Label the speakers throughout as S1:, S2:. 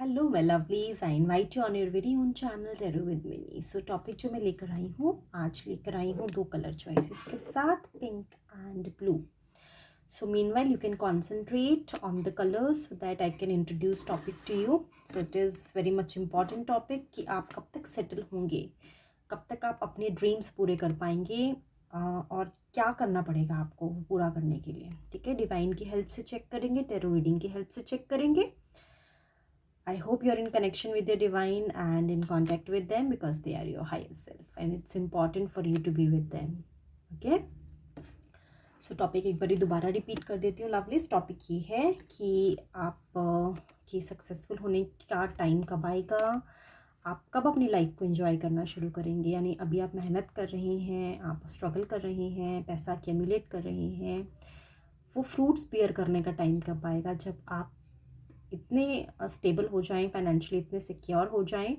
S1: Hello my lovelies, I invite you on your very own channel Tarot with Minnie. So topic जो मैं लेकर आई हूँ आज लेकर आई हूँ दो कलर चॉइसेस के साथ, pink and blue. So meanwhile you can concentrate on the colors so that I can introduce topic to you. So it is very much important topic कि आप कब तक सेटल होंगे, कब तक आप अपने ड्रीम्स पूरे कर पाएंगे और क्या करना पड़ेगा आपको पूरा करने के लिए. ठीक है, डिवाइन की हेल्प से चेक करेंगे, टेरो रीडिंग की हेल्प से चेक करेंगे. I hope you're in connection with your divine and in contact with them because they are your higher self and it's important for you to be with them. Okay? So topic एक बारी दोबारा repeat कर देती हूँ lovelies. Topic ये है कि आप की सक्सेसफुल होने का टाइम कब आएगा, आप कब अपनी लाइफ को एंजॉय करना शुरू करेंगे. यानी अभी आप मेहनत कर रहे हैं, आप स्ट्रगल कर रहे हैं, पैसा एक्यूमुलेट कर रहे हैं, वो फ्रूट्स बेयर करने का टाइम कब आएगा जब आप इतने स्टेबल हो जाएं, फाइनेंशियली इतने सिक्योर हो जाएं,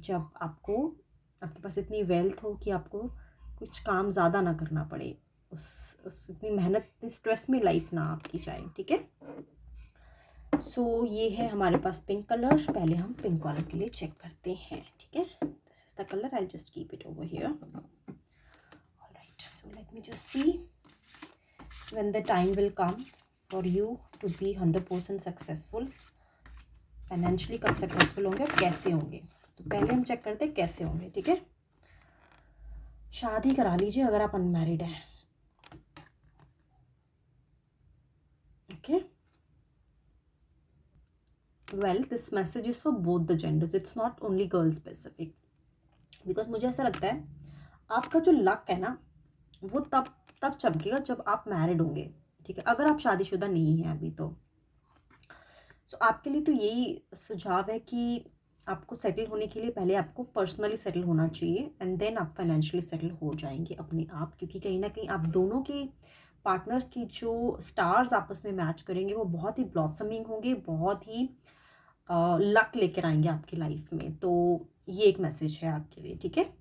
S1: जब आपके पास इतनी वेल्थ हो कि आपको कुछ काम ज़्यादा ना करना पड़े, उस इतनी मेहनत, इतनी स्ट्रेस में लाइफ ना आपकी जाए. ठीक है, सो ये है हमारे पास पिंक कलर. पहले हम पिंक कलर के लिए चेक करते हैं. ठीक है, this is the colour. I just keep it over here. Alright, so let me just see when the time will come for you to be 100% successful. Financially कब successful होंगे और कैसे होंगे, तो पहले हम चेक करते हैं कैसे होंगे. ठीक है, शादी करा लीजिए अगर आप अनमैरिड हैं. Okay, well this message is for both the genders, it's not only girl specific. Because मुझे ऐसा लगता है आपका जो लक है ना वो तब चमकेगा जब आप मैरिड होंगे. ठीक है, अगर आप शादीशुदा नहीं हैं अभी तो आपके लिए तो यही सुझाव है कि आपको सेटल होने के लिए पहले आपको पर्सनली सेटल होना चाहिए एंड देन आप फाइनेंशियली सेटल हो जाएंगे अपने आप. क्योंकि कहीं ना कहीं आप दोनों के पार्टनर्स की जो स्टार्स आपस में मैच करेंगे वो बहुत ही ब्लॉसमिंग होंगे, बहुत ही लक लेकर आएंगे आपकी लाइफ में. तो ये एक मैसेज है आपके लिए. ठीक है,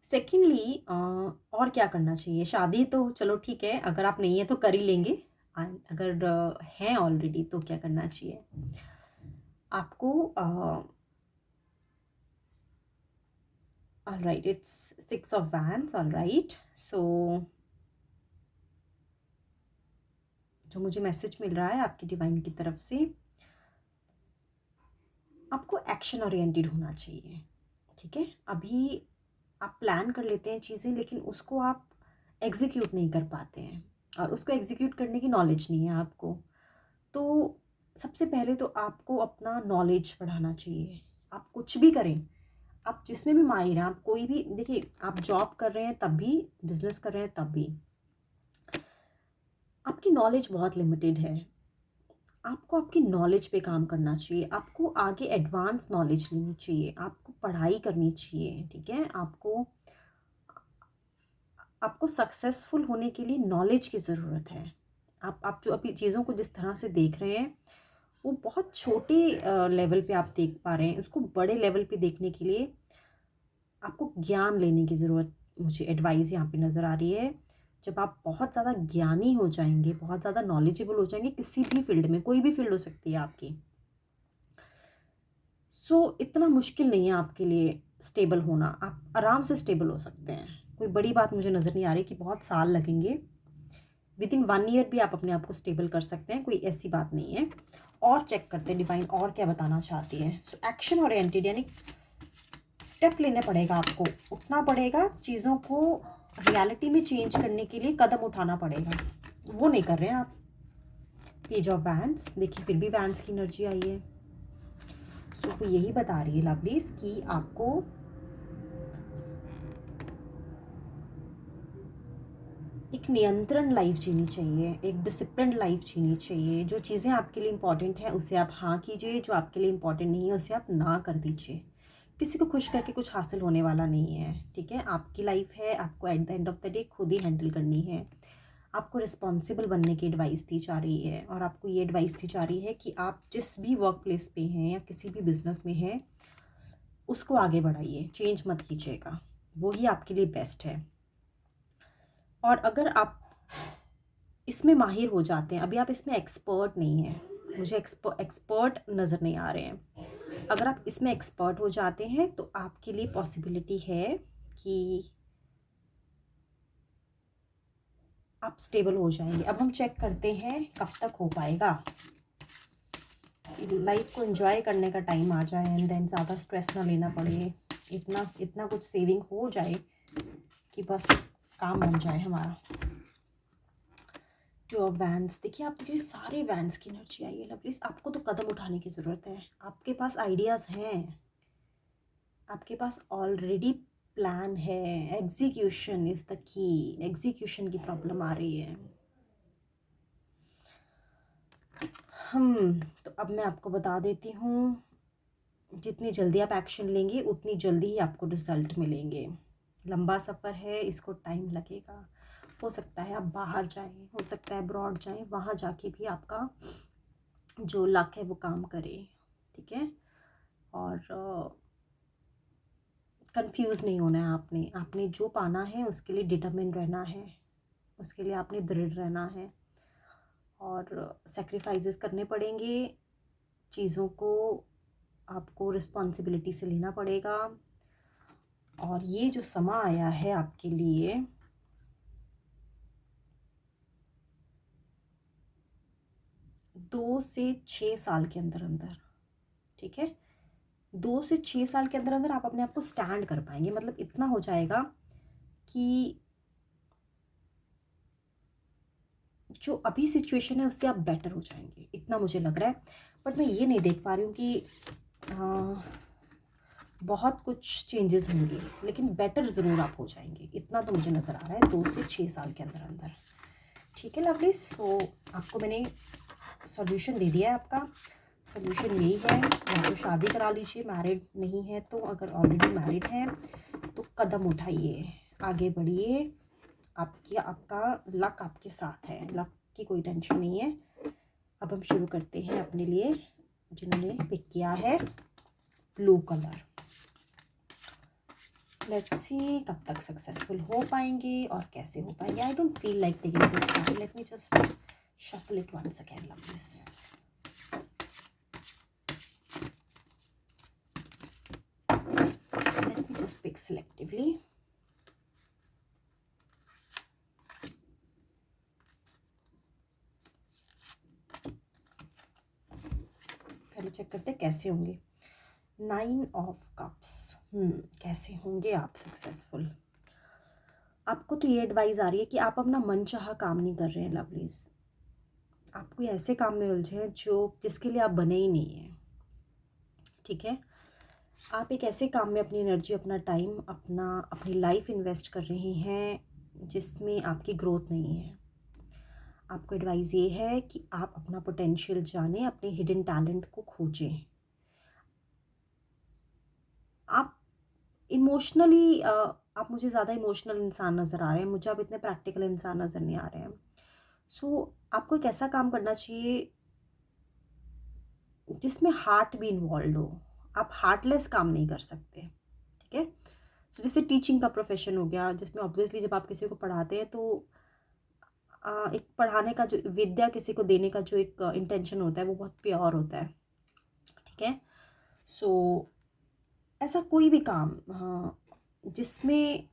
S1: सेकेंडली और क्या करना चाहिए. शादी तो चलो ठीक है, अगर आप नहीं है तो कर ही लेंगे. अगर हैं ऑलरेडी तो क्या करना चाहिए आपको. All right, it's 6 of wands. All right, so जो मुझे मैसेज मिल रहा है आपकी डिवाइन की तरफ से, आपको एक्शन ओरिएंटेड होना चाहिए. ठीक है, अभी आप प्लान कर लेते हैं चीज़ें लेकिन उसको आप एग्जीक्यूट नहीं कर पाते हैं और उसको एग्जीक्यूट करने की नॉलेज नहीं है आपको. तो सबसे पहले तो आपको अपना नॉलेज बढ़ाना चाहिए. आप कुछ भी करें, आप जिसमें भी माहिर हैं, आप कोई भी, देखिए आप जॉब कर रहे हैं तब भी, बिजनेस कर रहे हैं तब भी, आपकी नॉलेज बहुत लिमिटेड है. आपको आपकी नॉलेज पे काम करना चाहिए, आपको आगे एडवांस नॉलेज लेनी चाहिए, आपको पढ़ाई करनी चाहिए. ठीक है, आपको सक्सेसफुल होने के लिए नॉलेज की ज़रूरत है. आप जो अभी चीज़ों को जिस तरह से देख रहे हैं वो बहुत छोटे लेवल पे आप देख पा रहे हैं. उसको बड़े लेवल पे देखने के लिए आपको ज्ञान लेने की ज़रूरत, मुझे एडवाइस यहाँ पे नज़र आ रही है. जब आप बहुत ज़्यादा ज्ञानी हो जाएंगे, बहुत ज़्यादा नॉलेजेबल हो जाएंगे किसी भी फील्ड में, कोई भी फील्ड हो सकती है आपकी, इतना मुश्किल नहीं है आपके लिए स्टेबल होना. आप आराम से स्टेबल हो सकते हैं. कोई बड़ी बात मुझे नज़र नहीं आ रही कि बहुत साल लगेंगे. विद इन 1 ईयर भी आप अपने आप को स्टेबल कर सकते हैं, कोई ऐसी बात नहीं है. और चेक करते हैं डिवाइन और क्या बताना चाहती है. सो एक्शन ओरिएंटेड, यानी स्टेप लेने पड़ेगा, आपको उठना पड़ेगा, चीज़ों को रियलिटी में चेंज करने के लिए कदम उठाना पड़ेगा. वो नहीं कर रहे हैं आप. पेज ऑफ वैंड्स, देखिए फिर भी वैंड्स की एनर्जी आई है. वो यही बता रही है लवलीज कि आपको एक नियंत्रण लाइफ जीनी चाहिए, एक डिसिप्लिन लाइफ जीनी चाहिए. जो चीज़ें आपके लिए इंपॉर्टेंट हैं उसे आप हाँ कीजिए, जो आपके लिए इंपॉर्टेंट नहीं है उसे आप ना कर दीजिए. किसी को खुश करके कुछ हासिल होने वाला नहीं है. ठीक है, आपकी लाइफ है, आपको at the end of the day खुद ही हैंडल करनी है. आपको रिस्पॉन्सिबल बनने की एडवाइस दी जा रही है और आपको ये एडवाइस दी जा रही है कि आप जिस भी वर्क प्लेस पे हैं या किसी भी बिजनेस में हैं उसको आगे बढ़ाइए, चेंज मत कीजिएगा, वही आपके लिए बेस्ट है. और अगर आप इसमें माहिर हो जाते हैं, अभी आप इसमें एक्सपर्ट नहीं हैं, मुझे एक्सपर्ट नज़र नहीं आ रहे हैं। अगर आप इसमें एक्सपर्ट हो जाते हैं तो आपके लिए पॉसिबिलिटी है कि आप स्टेबल हो जाएंगे। अब हम चेक करते हैं कब तक हो पाएगा। लाइफ को एंजॉय करने का टाइम आ जाए एंड देन ज़्यादा स्ट्रेस ना लेना पड़े, इतना कुछ सेविंग हो जाए कि बस काम बन जाए हमारा। टू ऑफ वैंड्स, देखिए आपके सारे वैंड्स की एनर्जी आई है लवलीज। आपको तो कदम उठाने की ज़रूरत है। आपके पास आइडियाज़ हैं, आपके पास ऑलरेडी प्लान है। Execution is the key, execution की प्रॉब्लम आ रही है। तो अब मैं आपको बता देती हूँ, जितनी जल्दी आप एक्शन लेंगे उतनी जल्दी ही आपको रिज़ल्ट मिलेंगे। लंबा सफ़र है, इसको टाइम लगेगा। हो सकता है आप बाहर जाएं, हो सकता है अब्रॉड जाएं, वहाँ जाके भी आपका जो लक है वो काम करे, ठीक है। और कंफ्यूज नहीं होना है। आपने जो पाना है उसके लिए डिटरमिन रहना है, उसके लिए आपने दृढ़ रहना है और सेक्रीफाइसेस करने पड़ेंगे। चीज़ों को आपको रिस्पॉन्सिबिलिटी से लेना पड़ेगा। और ये जो समा आया है आपके लिए, दो से 6 साल के अंदर अंदर, ठीक है, 2 से 6 साल के अंदर अंदर आप अपने आप को स्टैंड कर पाएंगे। मतलब इतना हो जाएगा कि जो अभी सिचुएशन है उससे आप बेटर हो जाएंगे, इतना मुझे लग रहा है। बट मैं ये नहीं देख पा रही हूँ कि बहुत कुछ चेंजेस होंगे, लेकिन बेटर ज़रूर आप हो जाएंगे, इतना तो मुझे नज़र आ रहा है 2 से 6 साल के अंदर अंदर, ठीक है लवलीज। तो आपको मैंने सॉल्यूशन दे दिया है। आपका सॉल्यूशन यही है, या तो शादी करा लीजिए, मैरिड नहीं है तो। अगर ऑलरेडी मैरिड हैं तो कदम उठाइए, आगे बढ़िए। आपका लक आपके साथ है, लक की कोई टेंशन नहीं है। अब हम शुरू करते हैं अपने लिए, जिन्होंने पिक किया है ब्लू कलर। लेट्स सी कब तक सक्सेसफुल हो पाएंगे और कैसे हो पाएंगे। I don't feel like taking this card, let me just shuffle it once again, love this. Let me just pick selectively. पहले चेक करते हैं कैसे होंगे। 9 ऑफ कप्स, कैसे होंगे आप सक्सेसफुल। आपको तो ये एडवाइस आ रही है कि आप अपना मनचाहा काम नहीं कर रहे हैं लवलीज। आप कोई ऐसे काम में उलझे हैं जिसके लिए आप बने ही नहीं हैं, ठीक है। आप एक ऐसे काम में अपनी एनर्जी, अपना टाइम, अपनी लाइफ इन्वेस्ट कर रहे हैं जिसमें आपकी ग्रोथ नहीं है। आपको एडवाइस ये है कि आप अपना पोटेंशियल जानें, अपने हिडन टैलेंट को खोजें। आप इमोशनली आप मुझे ज़्यादा इमोशनल इंसान नज़र आ रहे हैं, मुझे आप इतने प्रैक्टिकल इंसान नज़र नहीं आ रहे हैं। सो आपको एक ऐसा काम करना चाहिए जिसमें हार्ट भी इन्वॉल्व हो। आप हार्टलेस काम नहीं कर सकते, ठीक है। सो जैसे टीचिंग का प्रोफेशन हो गया, जिसमें ऑब्वियसली जब आप किसी को पढ़ाते हैं तो एक पढ़ाने का जो विद्या किसी को देने का जो एक इंटेंशन होता है वो बहुत प्योर होता है, ठीक है। सो ऐसा कोई भी काम जिसमें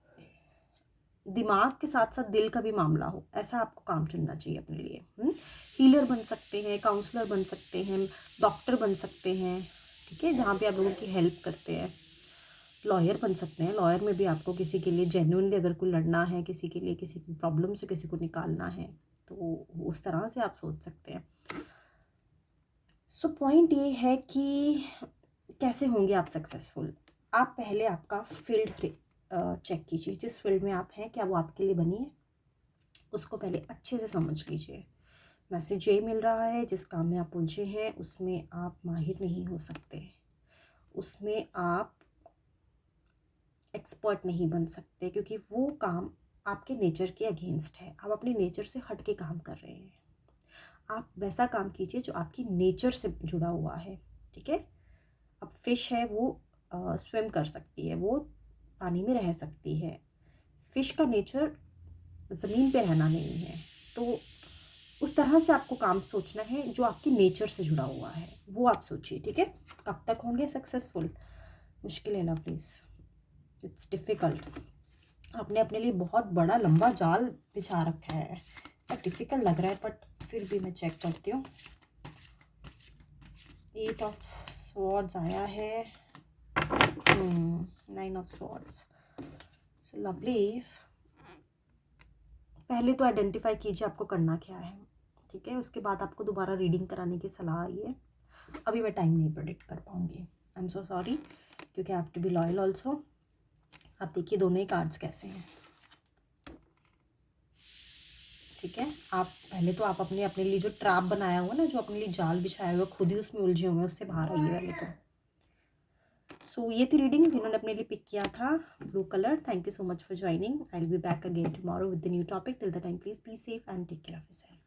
S1: दिमाग के साथ साथ दिल का भी मामला हो, ऐसा आपको काम चुनना चाहिए अपने लिए। हीलर बन सकते हैं, काउंसलर बन सकते हैं, डॉक्टर बन सकते हैं, ठीक है, जहाँ पे आप लोगों की हेल्प करते हैं। लॉयर बन सकते हैं, लॉयर में भी आपको किसी के लिए जेन्युइनली अगर कोई लड़ना है, किसी के लिए किसी की प्रॉब्लम से किसी को निकालना है तो उस तरह से आप सोच सकते हैं। सो पॉइंट ये है कि कैसे होंगे आप सक्सेसफुल। आप पहले आपका फील्ड चेक कीजिए, जिस फील्ड में आप हैं क्या वो आपके लिए बनी है, उसको पहले अच्छे से समझ लीजिए। मैसेज ये मिल रहा है, जिस काम में आप उलझे हैं उसमें आप माहिर नहीं हो सकते, उसमें आप एक्सपर्ट नहीं बन सकते, क्योंकि वो काम आपके नेचर के अगेंस्ट है। आप अपने नेचर से हट के काम कर रहे हैं। आप वैसा काम कीजिए जो आपकी नेचर से जुड़ा हुआ है, ठीक है। अब फिश है, वो स्विम कर सकती है, वो पानी में रह सकती है। फिश का नेचर ज़मीन पे रहना नहीं है, तो उस तरह से आपको काम सोचना है जो आपकी नेचर से जुड़ा हुआ है, वो आप सोचिए, ठीक है। कब तक होंगे सक्सेसफुल? मुश्किल है ना प्लीज़, इट्स डिफ़िकल्ट। आपने अपने लिए बहुत बड़ा लंबा जाल बिछा रखा है, डिफ़िकल्ट लग रहा है, बट फिर भी मैं चेक करती हूँ। 8 ऑफ स्वॉर्ड्स आया है, 9 ऑफ स्वॉर्ड्स। सो लवलीज, पहले तो आइडेंटिफाई कीजिए आपको करना क्या है, ठीक है। उसके बाद आपको दोबारा रीडिंग कराने की सलाह आई है। अभी मैं टाइम नहीं प्रेडिक्ट कर पाऊँगी, आई एम सो सॉरी, क्योंकि I have to be loyal also. आप देखिए दोनों ही कार्ड्स कैसे हैं, ठीक है। आप पहले तो आप अपने लिए जो ट्रैप बनाया हुआ ना, जो अपने लिए जाल बिछाया हुआ, खुद ही उसमें उलझे हुए हैं, उससे बाहर आइए पहले तो। सो ये थी रीडिंग जिन्होंने अपने लिए पिक किया था blue colour. Thank you so much for joining. I will be back again tomorrow with the new topic. Till the time please be safe and take care of yourself.